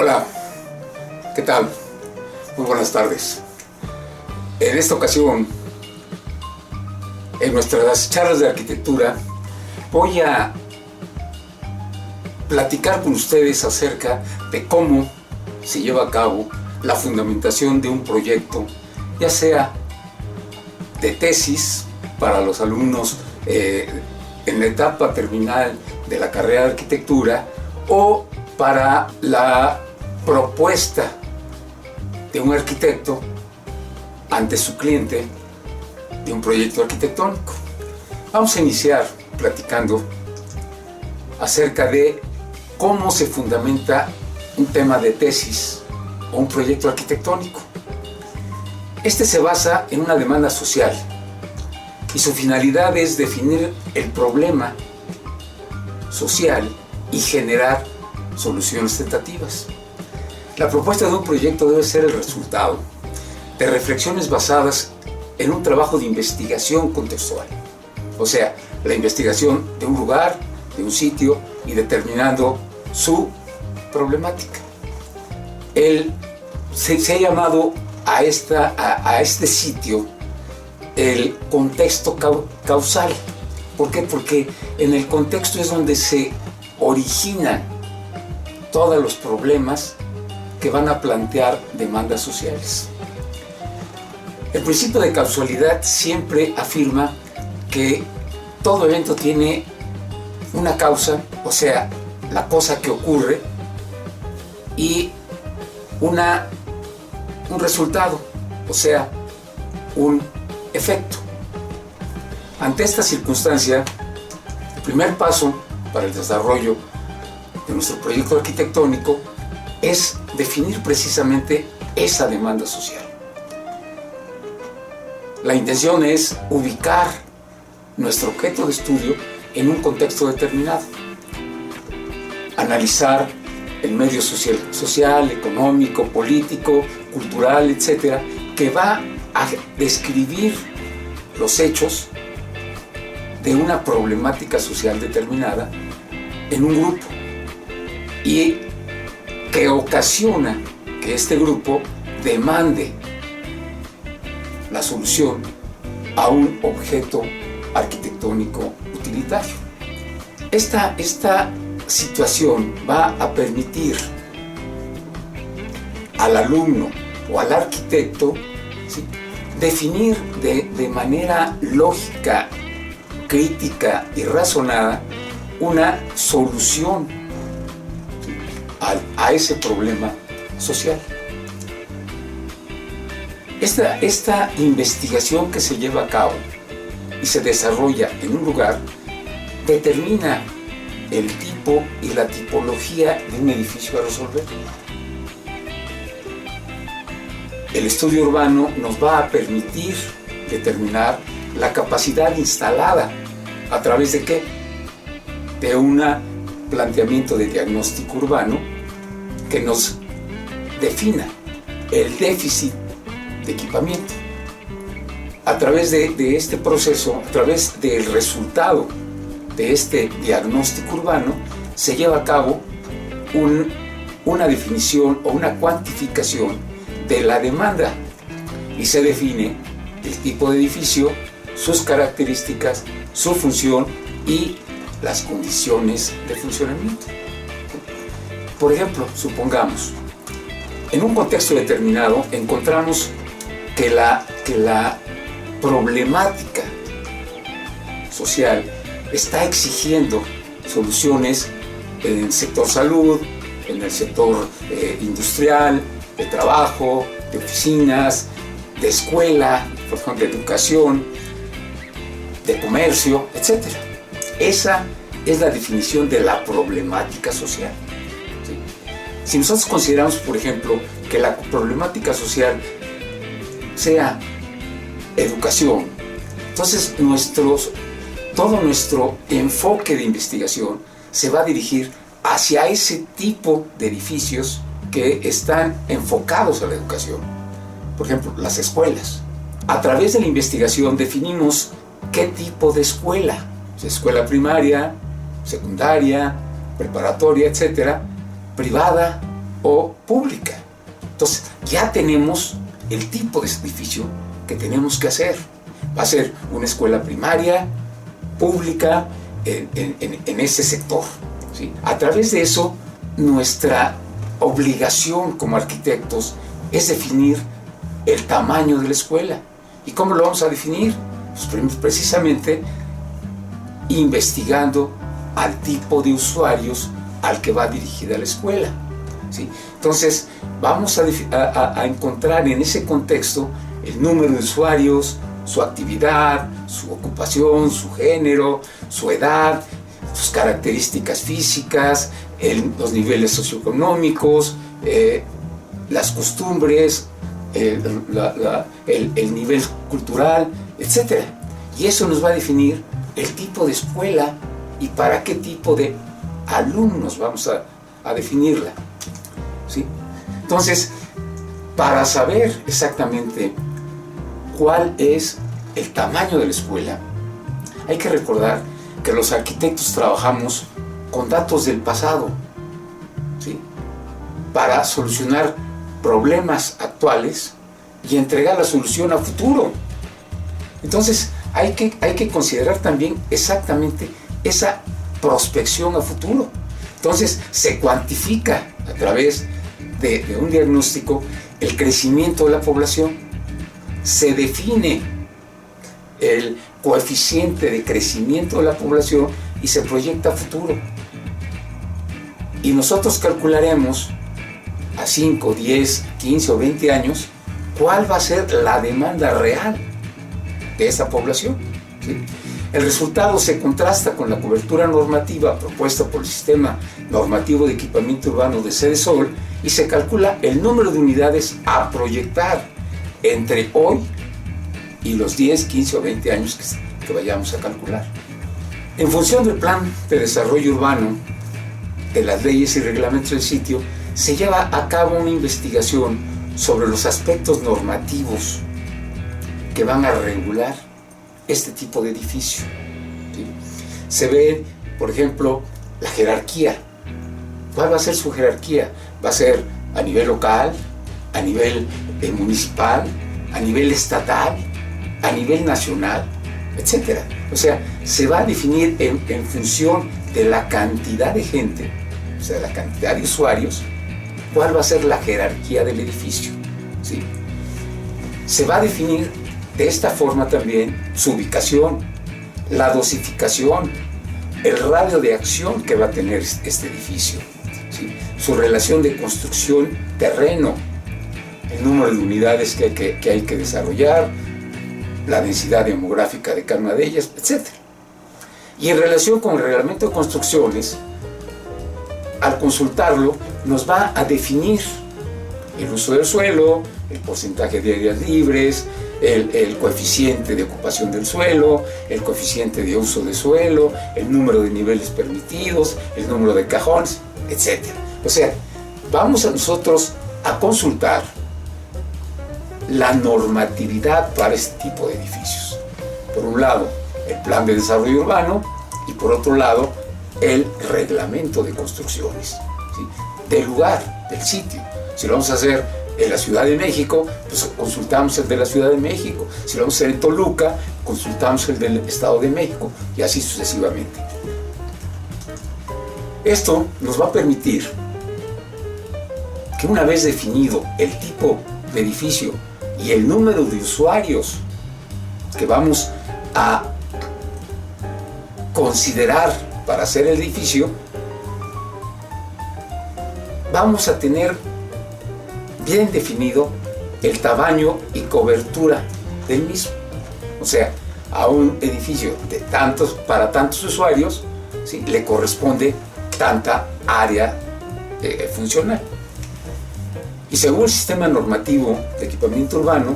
Hola, ¿qué tal? Muy buenas tardes. En esta ocasión, en nuestras charlas de arquitectura, voy a platicar con ustedes acerca de cómo se lleva a cabo la fundamentación de un proyecto, ya sea de tesis para los alumnos en la etapa terminal de la carrera de arquitectura o para la propuesta de un arquitecto ante su cliente de un proyecto arquitectónico. Vamos a iniciar platicando acerca de cómo se fundamenta un tema de tesis o un proyecto arquitectónico. Este se basa en una demanda social y su finalidad es definir el problema social y generar soluciones tentativas. La propuesta de un proyecto debe ser el resultado de reflexiones basadas en un trabajo de investigación contextual, o sea, la investigación de un lugar, de un sitio y determinando su problemática. Se ha llamado a este sitio el contexto causal. ¿Por qué? Porque en el contexto es donde se originan todos los problemas que van a plantear demandas sociales. El principio de causalidad siempre afirma que todo evento tiene una causa, o sea, la cosa que ocurre, y un resultado, o sea, un efecto. Ante esta circunstancia, el primer paso para el desarrollo de nuestro proyecto arquitectónico es definir precisamente esa demanda social. La intención es ubicar nuestro objeto de estudio en un contexto determinado, analizar el medio social, económico, político, cultural, etcétera, que va a describir los hechos de una problemática social determinada en un grupo y que ocasiona que este grupo demande la solución a un objeto arquitectónico utilitario. Esta situación va a permitir al alumno o al arquitecto, ¿sí?, definir de manera lógica, crítica y razonada una solución, ¿sí?, a ese problema social. Esta investigación que se lleva a cabo y se desarrolla en un lugar determina el tipo y la tipología de un edificio a resolver. El estudio urbano nos va a permitir determinar la capacidad instalada a través de ¿qué? De un planteamiento de diagnóstico urbano que nos defina el déficit de equipamiento. A través de este proceso, a través del resultado de este diagnóstico urbano, se lleva a cabo una definición o una cuantificación de la demanda y se define el tipo de edificio, sus características, su función y las condiciones de funcionamiento. Por ejemplo, supongamos, en un contexto determinado encontramos que la problemática social está exigiendo soluciones en el sector salud, en el sector industrial, de trabajo, de oficinas, de escuela, por ejemplo, de educación, de comercio, etc. Esa es la definición de la problemática social, ¿sí? Si nosotros consideramos, por ejemplo, que la problemática social sea educación, entonces todo nuestro enfoque de investigación se va a dirigir hacia ese tipo de edificios que están enfocados a la educación. Por ejemplo, las escuelas. A través de la investigación definimos qué tipo de escuela, escuela primaria, secundaria, preparatoria, etcétera, privada o pública. Entonces, ya tenemos el tipo de edificio que tenemos que hacer. Va a ser una escuela primaria, pública, en ese sector, ¿sí? A través de eso, nuestra obligación como arquitectos es definir el tamaño de la escuela. ¿Y cómo lo vamos a definir? Pues precisamente investigando al tipo de usuarios al que va dirigida la escuela, ¿sí? Entonces, vamos a encontrar en ese contexto el número de usuarios, su actividad, su ocupación, su género, su edad, sus características físicas, los niveles socioeconómicos, las costumbres, el nivel cultural, etc. Y eso nos va a definir el tipo de escuela y para qué tipo de alumnos vamos a definirla, ¿sí? Entonces, para saber exactamente cuál es el tamaño de la escuela, hay que recordar que los arquitectos trabajamos con datos del pasado, ¿sí? Para solucionar problemas actuales y entregar la solución a futuro. Entonces, hay que considerar también exactamente esa prospección a futuro. Entonces, se cuantifica a través de un diagnóstico el crecimiento de la población, se define el coeficiente de crecimiento de la población y se proyecta a futuro. Y nosotros calcularemos a 5, 10, 15 o 20 años cuál va a ser la demanda real de esa población, ¿sí? El resultado se contrasta con la cobertura normativa propuesta por el Sistema Normativo de Equipamiento Urbano de Cedesol y se calcula el número de unidades a proyectar entre hoy y los 10, 15 o 20 años que vayamos a calcular. En función del Plan de Desarrollo Urbano, de las leyes y reglamentos del sitio, se lleva a cabo una investigación sobre los aspectos normativos que van a regular este tipo de edificio, ¿sí? Se ve, por ejemplo, la jerarquía. ¿Cuál va a ser su jerarquía? ¿Va a ser a nivel local, a nivel municipal, a nivel estatal, a nivel nacional, etcétera? O sea, se va a definir en función de la cantidad de gente, o sea, la cantidad de usuarios, cuál va a ser la jerarquía del edificio, ¿sí? Se va a definir de esta forma también su ubicación, la dosificación, el radio de acción que va a tener este edificio, ¿sí? Su relación de construcción-terreno, el número de unidades que hay que desarrollar, la densidad demográfica de cada una de ellas, etc. Y en relación con el reglamento de construcciones, al consultarlo, nos va a definir el uso del suelo, el porcentaje de áreas libres, el coeficiente de ocupación del suelo, el coeficiente de uso de suelo, el número de niveles permitidos, el número de cajones, etc. O sea, vamos a nosotros a consultar la normatividad para este tipo de edificios. Por un lado, el Plan de Desarrollo Urbano y por otro lado, el reglamento de construcciones, ¿sí? Del lugar, del sitio. Si lo vamos a hacer en la Ciudad de México, pues consultamos el de la Ciudad de México. Si lo vamos a hacer en Toluca, consultamos el del Estado de México y así sucesivamente. Esto nos va a permitir que una vez definido el tipo de edificio y el número de usuarios que vamos a considerar para hacer el edificio, vamos a tener bien definido el tamaño y cobertura del mismo. O sea, a un edificio para tantos usuarios, ¿sí?, le corresponde tanta área funcional. Y según el Sistema Normativo de Equipamiento Urbano,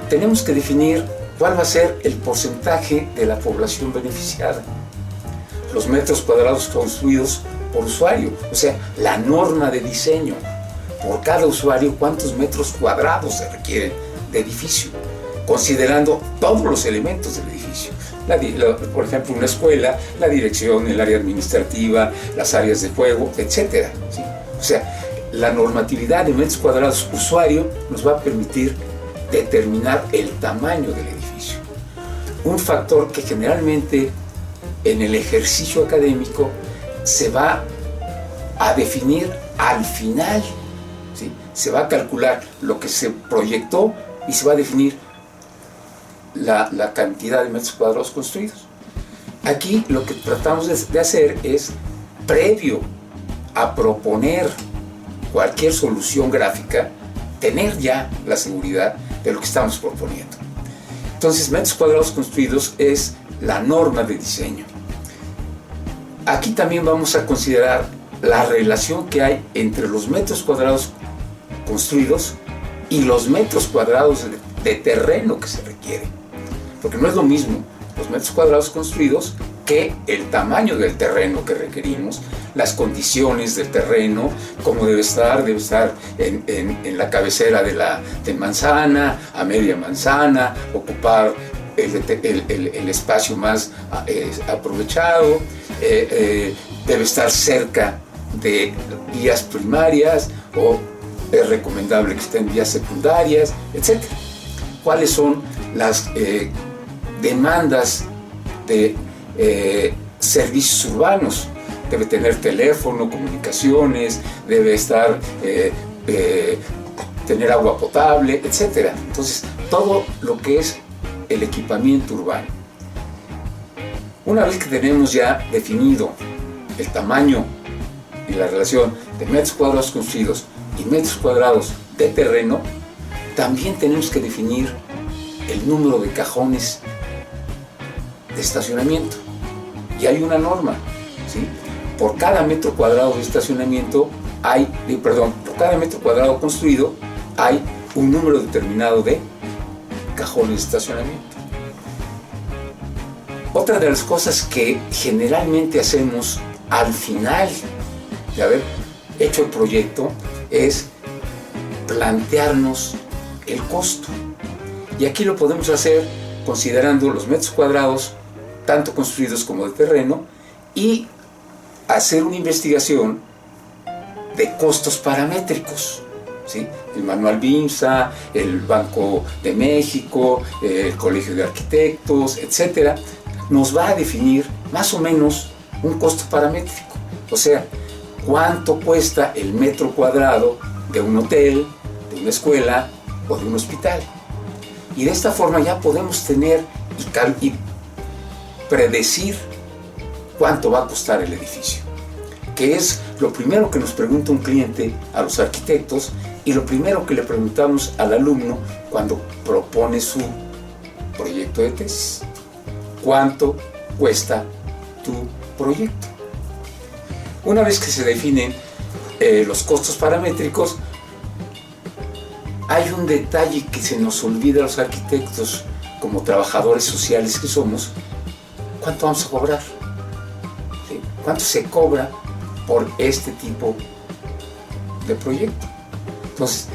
tenemos que definir cuál va a ser el porcentaje de la población beneficiada, los metros cuadrados construidos por usuario, o sea, la norma de diseño. Por cada usuario, cuántos metros cuadrados se requieren de edificio, considerando todos los elementos del edificio. Por ejemplo, una escuela, la dirección, el área administrativa, las áreas de juego, etc. ¿Sí? O sea, la normatividad de metros cuadrados usuario nos va a permitir determinar el tamaño del edificio. Un factor que generalmente en el ejercicio académico se va a definir al final, ¿sí? Se va a calcular lo que se proyectó y se va a definir la cantidad de metros cuadrados construidos. Aquí lo que tratamos de hacer es, previo a proponer cualquier solución gráfica, tener ya la seguridad de lo que estamos proponiendo. Entonces, metros cuadrados construidos es la norma de diseño. Aquí también vamos a considerar la relación que hay entre los metros cuadrados construidos y los metros cuadrados de terreno que se requiere. Porque no es lo mismo los metros cuadrados construidos que el tamaño del terreno que requerimos, las condiciones del terreno, cómo debe estar en la cabecera de manzana, a media manzana, ocupar el espacio más aprovechado, debe estar cerca de vías primarias o es recomendable que estén vías secundarias, etc. ¿Cuáles son las demandas de servicios urbanos? Debe tener teléfono, comunicaciones, debe tener agua potable, etc. Entonces, todo lo que es el equipamiento urbano. Una vez que tenemos ya definido el tamaño y la relación de metros cuadrados construidos y metros cuadrados de terreno, también tenemos que definir el número de cajones de estacionamiento. Y hay una norma, ¿sí? Por cada metro cuadrado de estacionamiento por cada metro cuadrado construido hay un número determinado de cajones de estacionamiento. Otra de las cosas que generalmente hacemos al final de haber hecho el proyecto es plantearnos el costo. Y aquí lo podemos hacer considerando los metros cuadrados, tanto construidos como de terreno, y hacer una investigación de costos paramétricos, ¿sí? El manual BIMSA, el Banco de México, el Colegio de Arquitectos, etc., nos va a definir más o menos un costo paramétrico. O sea, cuánto cuesta el metro cuadrado de un hotel, de una escuela o de un hospital. Y de esta forma ya podemos tener y predecir cuánto va a costar el edificio, que es lo primero que nos pregunta un cliente a los arquitectos y lo primero que le preguntamos al alumno cuando propone su proyecto de tesis. ¿Cuánto cuesta tu proyecto? Una vez que se definen los costos paramétricos, hay un detalle que se nos olvida a los arquitectos como trabajadores sociales que somos. ¿Cuánto vamos a cobrar? ¿Sí? ¿Cuánto se cobra por este tipo de proyecto? Entonces,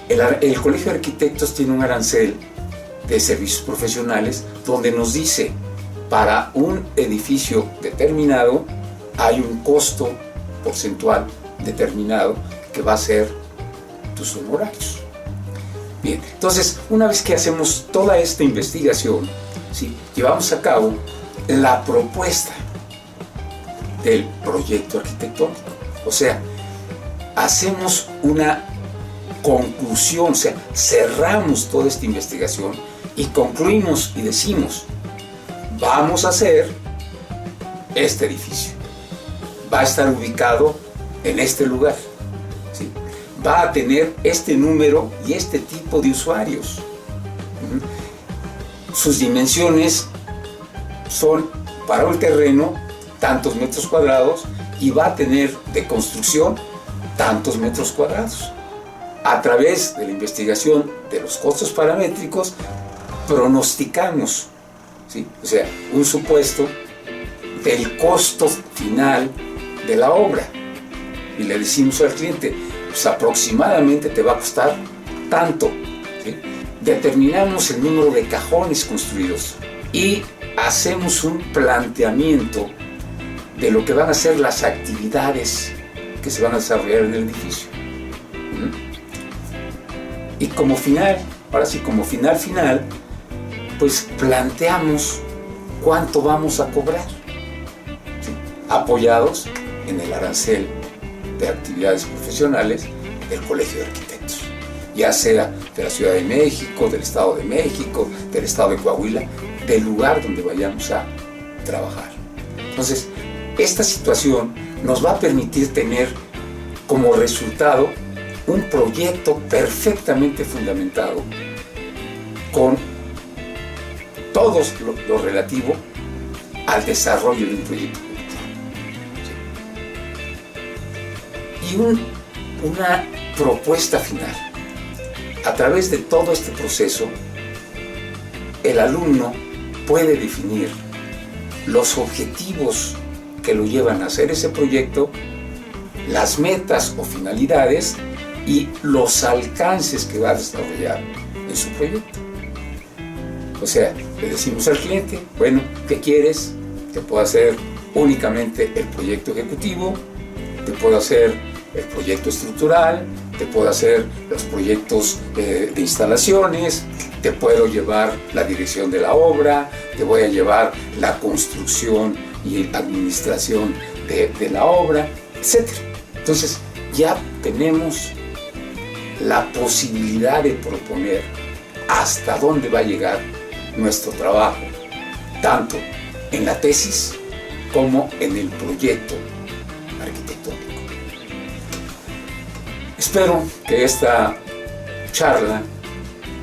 el Colegio de Arquitectos tiene un arancel de servicios profesionales donde nos dice, para un edificio determinado hay un costo porcentual determinado que va a ser tus honorarios. Bien, entonces, una vez que hacemos toda esta investigación, ¿sí?, llevamos a cabo la propuesta del proyecto arquitectónico. O sea, hacemos una conclusión, o sea, cerramos toda esta investigación y concluimos y decimos, vamos a hacer este edificio. Va a estar ubicado en este lugar, ¿sí? Va a tener este número y este tipo de usuarios. Sus dimensiones son, para el terreno, tantos metros cuadrados, y va a tener de construcción tantos metros cuadrados. A través de la investigación de los costos paramétricos, pronosticamos, ¿sí?, o sea, un supuesto del costo final de la obra. Y le decimos al cliente, pues aproximadamente te va a costar tanto, ¿sí? Determinamos el número de cajones construidos y hacemos un planteamiento de lo que van a ser las actividades que se van a desarrollar en el edificio. Y como final, ahora sí, como final, pues planteamos cuánto vamos a cobrar, ¿sí? Apoyados en el arancel de actividades profesionales del Colegio de Arquitectos, ya sea de la Ciudad de México, del Estado de México, del Estado de Coahuila, del lugar donde vayamos a trabajar. Entonces, esta situación nos va a permitir tener como resultado un proyecto perfectamente fundamentado con todo lo relativo al desarrollo de un proyecto ejecutivo. Y una propuesta final. A través de todo este proceso, el alumno puede definir los objetivos que lo llevan a hacer ese proyecto, las metas o finalidades y los alcances que va a desarrollar en su proyecto. O sea, le decimos al cliente, bueno, ¿qué quieres? Te puedo hacer únicamente el proyecto ejecutivo, te puedo hacer el proyecto estructural, te puedo hacer los proyectos de instalaciones, te puedo llevar la dirección de la obra, te voy a llevar la construcción y administración de la obra, etc. Entonces, ya tenemos la posibilidad de proponer hasta dónde va a llegar nuestro trabajo, tanto en la tesis como en el proyecto arquitectónico. Espero que esta charla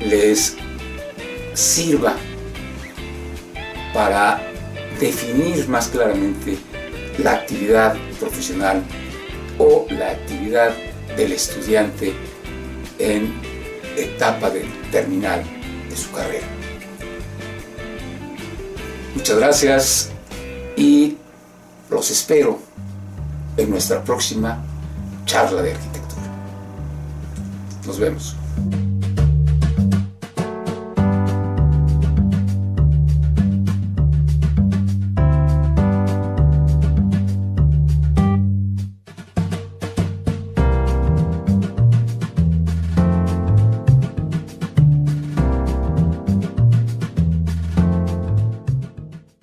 les sirva para definir más claramente la actividad profesional o la actividad del estudiante en etapa terminal de su carrera. Muchas gracias y los espero en nuestra próxima charla de arquitectura. Nos vemos.